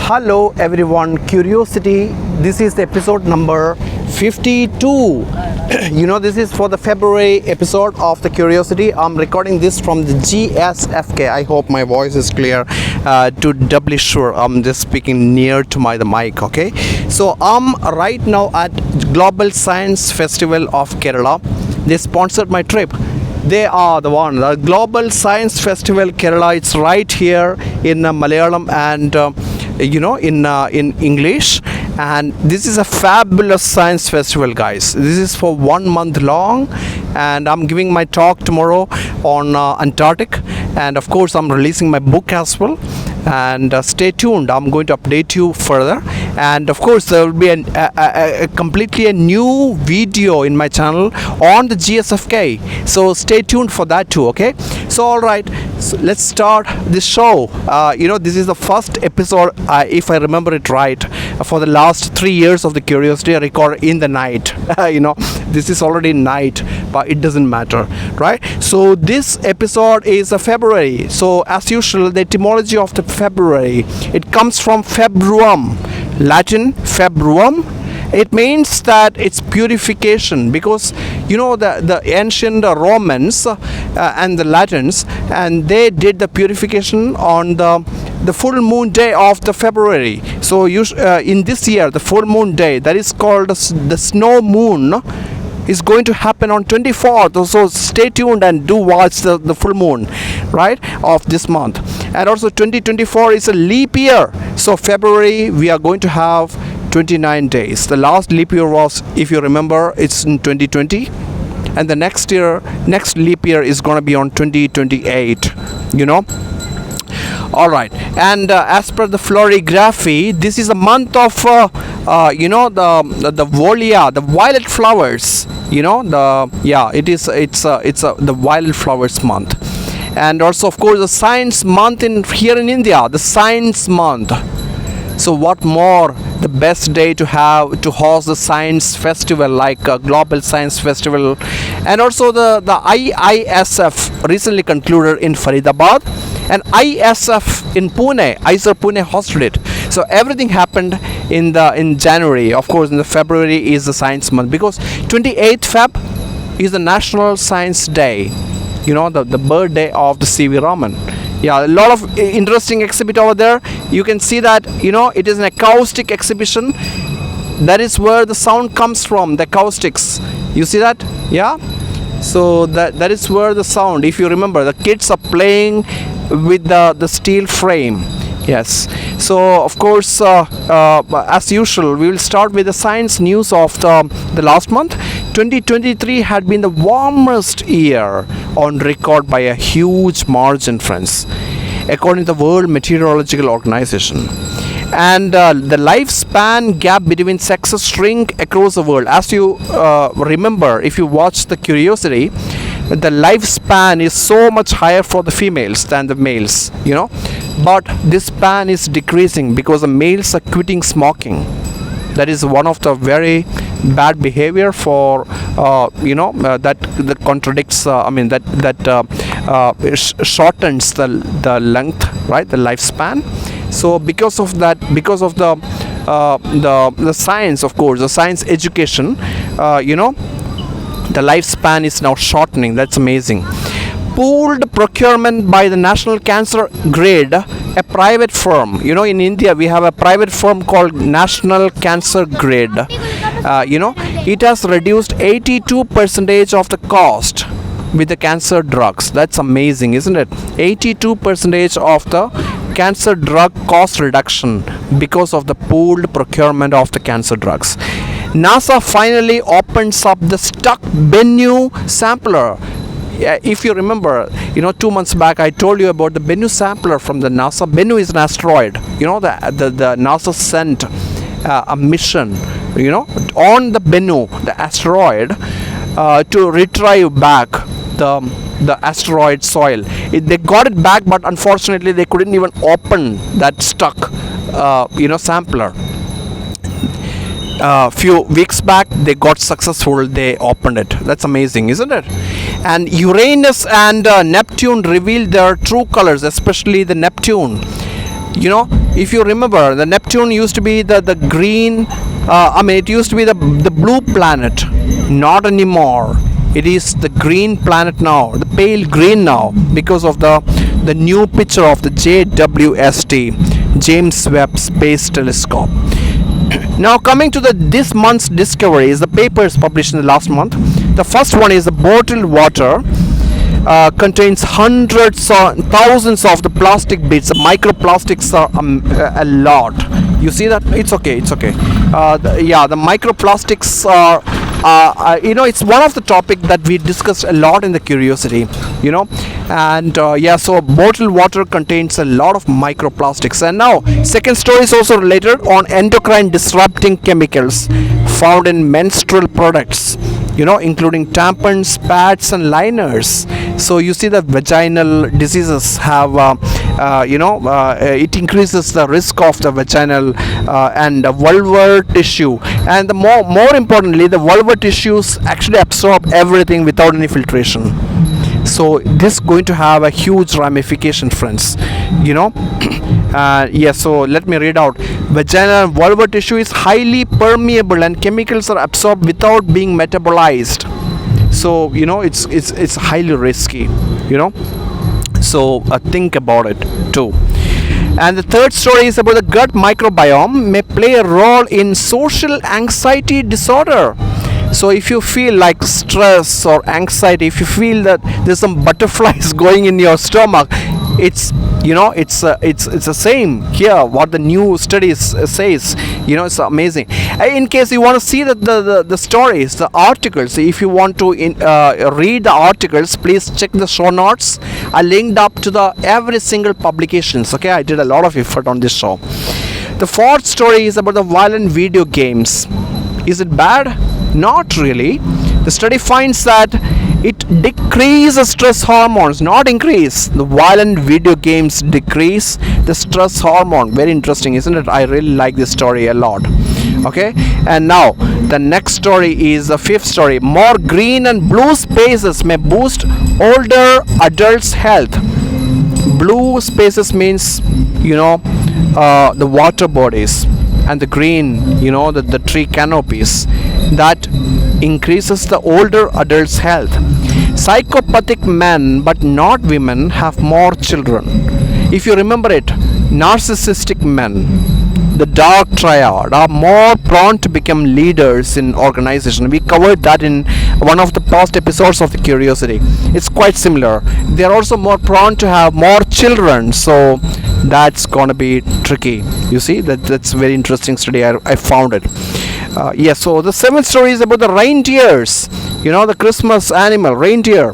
Hello everyone, Curiosity. This is the episode number 52. This is for the February episode of the Curiosity. I'm recording this from the GSFK. I hope my voice is clear. To doubly sure, I'm just speaking near to the mic, okay? So I'm right now at Global Science Festival of Kerala. They sponsored my trip. They are the Global Science Festival Kerala. It's right here in Malayalam and in English. And this is a fabulous science festival, guys. This is for 1 month long, and I'm giving my talk tomorrow on Antarctic, and of course I'm releasing my book as well. And stay tuned, I'm going to update you further. And of course there will be a completely a new video in my channel on the GSFK, so stay tuned for that too, okay? So alright, so let's start this show. This is the first episode, if I remember it right, for the last 3 years of the Curiosity. I record in the night. This is already night, but it doesn't matter, right? So this episode is February. So as usual, the etymology of the February, it comes from februum, Latin februum. It means that it's purification, because the ancient Romans and the Latins, and they did the purification on the full moon day of the February. So in this year, the full moon day, that is called the snow moon, is going to happen on 24th. So stay tuned and do watch the full moon, right, of this month. And also 2024 is a leap year. So February we are going to have 29 days. The last leap year was, if you remember, it's in 2020, and the next leap year is going to be on 2028. All right, and as per the florography, this is a month of the Volia, the violet flowers. It's the violet flowers month. And also, of course, the science month here in India, the science month. So what more the best day to host the science festival, like a Global Science Festival. And also the IISF recently concluded in Faridabad, and ISF in Pune, ISER Pune hosted it. So everything happened in January. Of course, in the February is the science month, because 28th Feb is the National Science Day. The birthday of the C.V. Raman. Yeah, a lot of interesting exhibit over there. You can see that it is an acoustic exhibition. That is where the sound comes from, the acoustics. You see that? Yeah. So that is where the sound. If you remember, the kids are playing with the steel frame. Yes. So of course, as usual, we will start with the science news of the last month. 2023 had been the warmest year on record by a huge margin, friends, according to the World Meteorological Organization. And the lifespan gap between sexes shrink across the world. As you remember, if you watch the Curiosity, the lifespan is so much higher for the females than the males, but this span is decreasing because the males are quitting smoking. That is one of the very bad behavior for that contradicts, shortens the length, right, the lifespan. So because of that, because of the science, of course, the science education, the lifespan is now shortening. That's amazing. Pooled procurement by the National Cancer Grid, a private firm. In India we have a private firm called National Cancer Grid. It has reduced 82% of the cost with the cancer drugs. That's amazing, isn't it? 82% of the cancer drug cost reduction because of the pooled procurement of the cancer drugs. NASA finally opens up the stuck Bennu sampler. If you remember, 2 months back I told you about the Bennu sampler from the NASA. Bennu is an asteroid. The NASA sent a mission, on the Bennu, the asteroid, to retrieve back the asteroid soil. They got it back, but unfortunately they couldn't even open that stuck sampler. Few weeks back they got successful, they opened it. That's amazing, isn't it? And Uranus and Neptune revealed their true colors, especially the Neptune. If you remember, the Neptune used to be the green, it used to be the blue planet. Not anymore. It is the green planet now, the pale green now, because of the new picture of the JWST, James Webb Space Telescope. Now coming to this month's discoveries, the papers published in the last month. The first one is the bottled water contains hundreds or thousands of the plastic bits. The microplastics are a lot. You see that? It's okay. The microplastics are it's one of the topic that we discussed a lot in the curiosity, and so bottled water contains a lot of microplastics. And now second story is also related on endocrine disrupting chemicals found in menstrual products, including tampons, pads and liners. So you see that vaginal diseases have it increases the risk of the vaginal and vulvar tissue, and the more importantly, the vulvar tissues actually absorb everything without any filtration. So this is going to have a huge ramification, friends. So let me read out. Vaginal and vulvar tissue is highly permeable and chemicals are absorbed without being metabolized. So it's highly risky. So think about it too. And the third story is about the gut microbiome may play a role in social anxiety disorder. So if you feel like stress or anxiety, if you feel that there's some butterflies going in your stomach, it's the same here what the new studies says. It's amazing. In case you want to see the stories, the articles, if you want to read the articles, please check the show notes. I linked up to the every single publications. Okay, I did a lot of effort on this show. The fourth story is about the violent video games. Is it bad? Not really. The study finds that it decreases stress hormones, not increase. The violent video games decrease the stress hormone. Very interesting, isn't it? I really like this story a lot. Okay, and now the next story is the fifth story. More green and blue spaces may boost older adults' health. Blue spaces means the water bodies, and the green, the tree canopies, that increases the older adults' health. Psychopathic men but not women have more children. If you remember it, narcissistic men, the dark triad, are more prone to become leaders in organization. We covered that in one of the past episodes of the Curiosity. It's quite similar. They are also more prone to have more children, so that's gonna be tricky. You see, that's very interesting study. I found it. So the seventh story is about the reindeers. The Christmas animal, reindeer,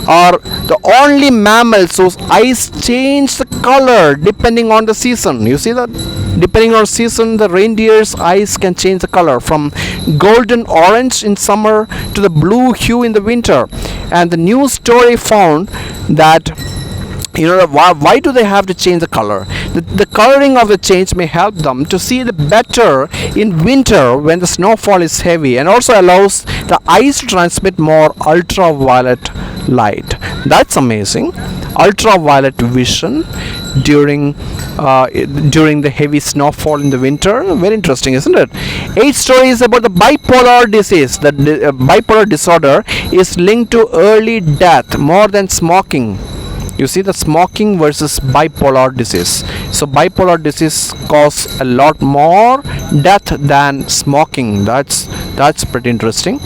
are the only mammals whose eyes change the color depending on the season. You see that? Depending on season, the reindeer's eyes can change the color from golden orange in summer to the blue hue in the winter. And the new story found that why do they have to change the color? The coloring of the change may help them to see the better in winter when the snowfall is heavy, and also allows the eyes to transmit more ultraviolet light. That's amazing. Ultraviolet vision during the heavy snowfall in the winter. Very interesting, isn't it? Eighth story is about the bipolar disease. The bipolar disorder is linked to early death more than smoking. You see, the smoking versus bipolar disease. So bipolar disease causes a lot more death than smoking. That's pretty interesting.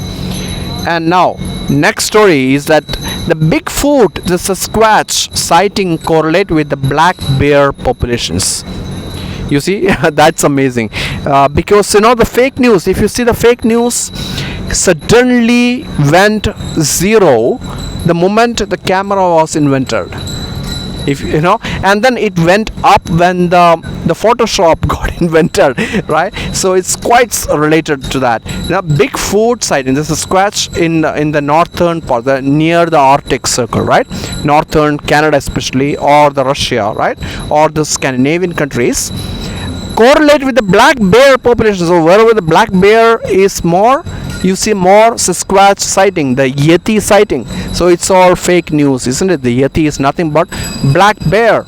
And now next story is that the Bigfoot, the Sasquatch sighting correlate with the black bear populations. You see, that's amazing. Because the fake news, if you see the fake news suddenly went zero the moment the camera was invented. And then it went up when the Photoshop got invented, right? So it's quite related to that. Bigfoot sighting, this is Sasquatch in the northern part, near the Arctic Circle, right? Northern Canada especially, or the Russia, right? Or the Scandinavian countries, correlate with the black bear population. So wherever the black bear is more, you see more Sasquatch sighting, the Yeti sighting. So it's all fake news, isn't it? The Yeti is nothing but black bear.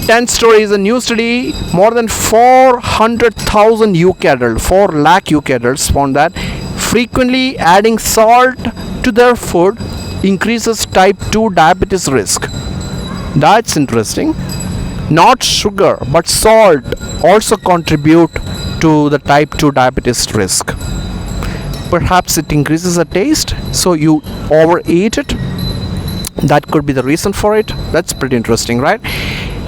10th story is a new study. More than 400,000 UK adults, 4 lakh UK adults found that frequently adding salt to their food increases type 2 diabetes risk. That's interesting. Not sugar but salt also contribute to the type 2 diabetes risk. Perhaps it increases the taste, so you overeat it. That could be the reason for it. That's pretty interesting, right?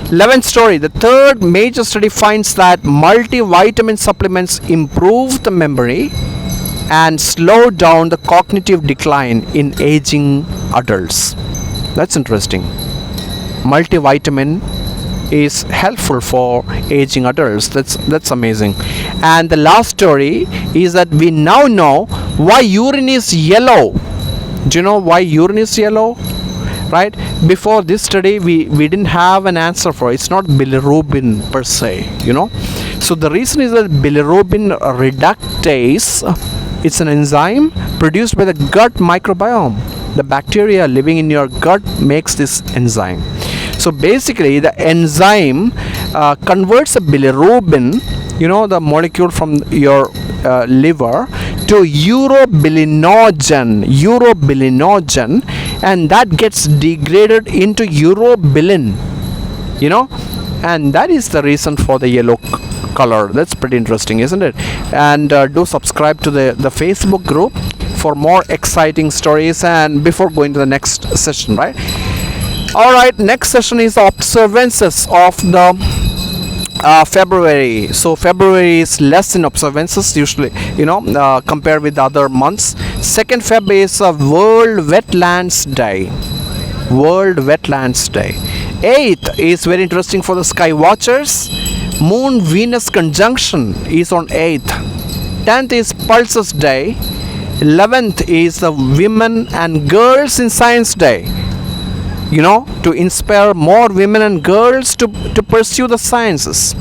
11th story, the third major study finds that multivitamin supplements improve the memory and slow down the cognitive decline in aging adults. That's interesting. Multivitamin is helpful for aging adults. That's amazing. And the last story is that we now know why urine is yellow. Do you know why urine is yellow? Right? Before this study, we didn't have an answer for it. It's not bilirubin per se, So the reason is that bilirubin reductase, it's an enzyme produced by the gut microbiome. The bacteria living in your gut makes this enzyme. So basically, the enzyme converts a bilirubin, the molecule from your liver, to urobilinogen, and that gets degraded into urobilin, and that is the reason for the yellow color. That's pretty interesting, isn't it? And do subscribe to the Facebook group for more exciting stories, and before going to the next session, right? All right, next session is the observances of the February. So February is less in observances usually, compared with other months. 2nd Feb is a World Wetlands Day. 8th is very interesting for the sky watchers. Moon Venus conjunction is on 8th. 10th is Pulses Day. 11th is the Women and Girls in Science Day. To inspire more women and girls to pursue the sciences.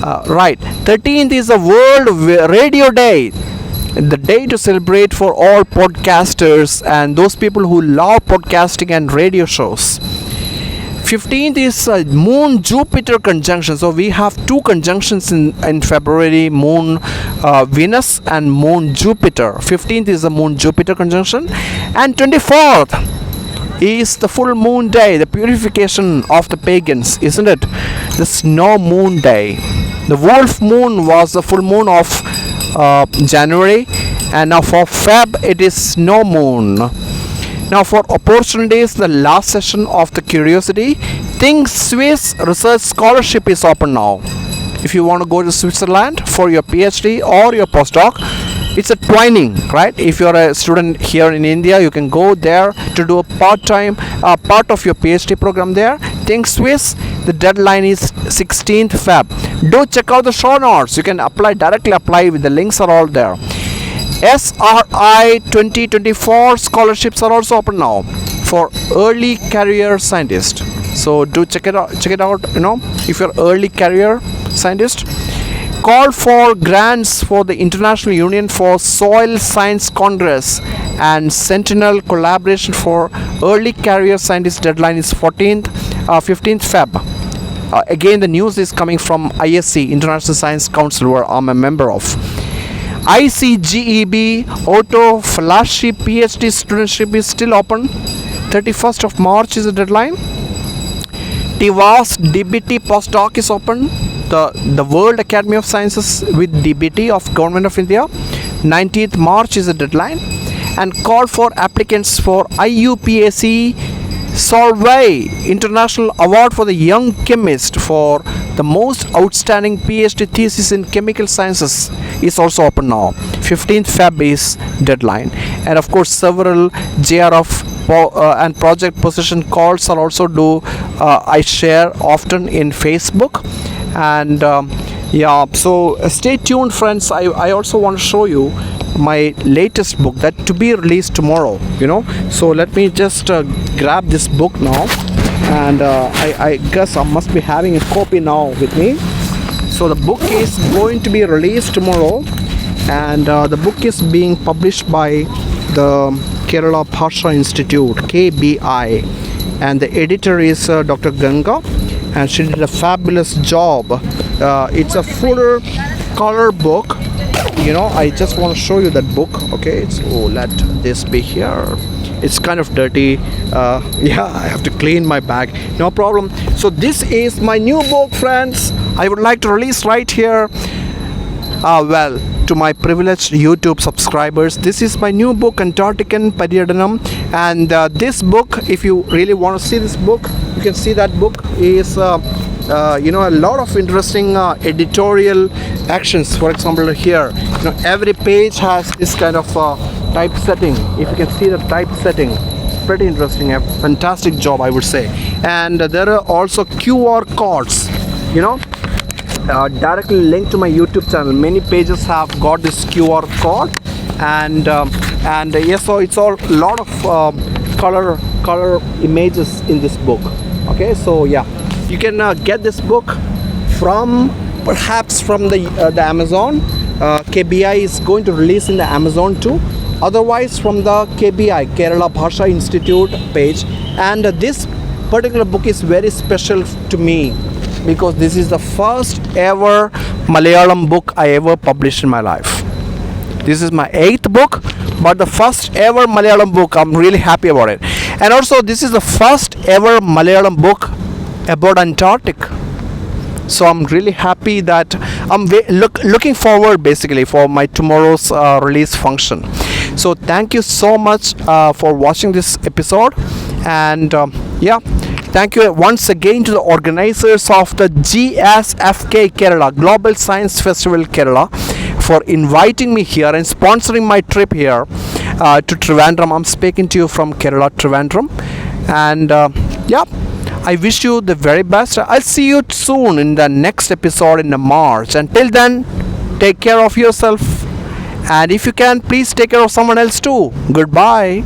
Right. 13th is the World Radio Day, the day to celebrate for all podcasters and those people who love podcasting and radio shows. 15th is Moon Jupiter conjunction. So we have 2 conjunctions in February, Moon Venus and Moon Jupiter. 15th is the Moon Jupiter conjunction, and 24th is the full moon day, the purification of the pagans, isn't it? The snow moon day. The wolf moon was the full moon of January, and now for Feb it is snow moon. Now for opportunities, the last session of the Curiosity, Think Swiss Research Scholarship is open now. If you want to go to Switzerland for your PhD or your postdoc, it's a twinning, right? If you're a student here in India, you can go there to do a part-time part of your PhD program there. Think Swiss, the deadline is 16th Feb. Do check out the show notes. You can directly apply with the links are all there. SRI 2024 scholarships are also open now for early career scientist. So do check it out, if you're early career scientist. Call for grants for the International Union for Soil Science Congress and Sentinel collaboration for early career scientist. Deadline is 15th Feb. Again, the news is coming from ISC, International Science Council, where I'm a member of. ICGEB Auto Fellowship PhD studentship is still open. 31st of March is the deadline. TIVAS DBT postdoc is open. The World Academy of Sciences with DBT of Government of India. 19th March is the deadline. And call for applicants for IUPAC Solvay International Award for the Young Chemist for the most outstanding PhD thesis in chemical sciences is also open now. 15th Feb is deadline. And of course several JRF and project position calls are also I share often in Facebook. And so stay tuned, friends. I also want to show you my latest book that to be released tomorrow, so let me just grab this book now, and I guess I must be having a copy now with me. So the book is going to be released tomorrow, and the book is being published by the Kerala Bhasha Institute, KBI, and the editor is Dr. Ganga, and she did a fabulous job. It's a full color book. I just want to show you that book. Okay, let this be here. It's kind of dirty. Yeah, I have to clean my bag. No problem. So this is my new book, friends. I would like to release right here. Well, to my privileged YouTube subscribers, this is my new book, Antarctican Paryadanam. And this book, if you really want to see this book, you can see that book is a lot of interesting editorial actions. For example, here, every page has this kind of typesetting. If you can see the typesetting, it's pretty interesting. A fantastic job, I would say. And there are also QR codes, directly linked to my YouTube channel. Many pages have got this QR code, and yes, so it's all a lot of color images in this book. Okay, so yeah, you can get this book perhaps from the Amazon. KBI is going to release in the Amazon too. Otherwise, from the KBI, Kerala Bhasha Institute page. And this particular book is very special to me because this is the first ever Malayalam book I ever published in my life. This is my 8th book, but the first ever Malayalam book. I'm really happy about it. And also, this is the first ever Malayalam book about Antarctica. So I'm really happy that I'm looking forward basically for my tomorrow's release function. So thank you so much for watching this episode, and yeah, thank you once again to the organizers of the GSFK Kerala, Global Science Festival Kerala, for inviting me here and sponsoring my trip here to Trivandrum. I'm speaking to you from Kerala, Trivandrum, and yeah, I wish you the very best. I'll see you soon in the next episode in March. Until then, take care of yourself, and if you can, please take care of someone else too. Goodbye.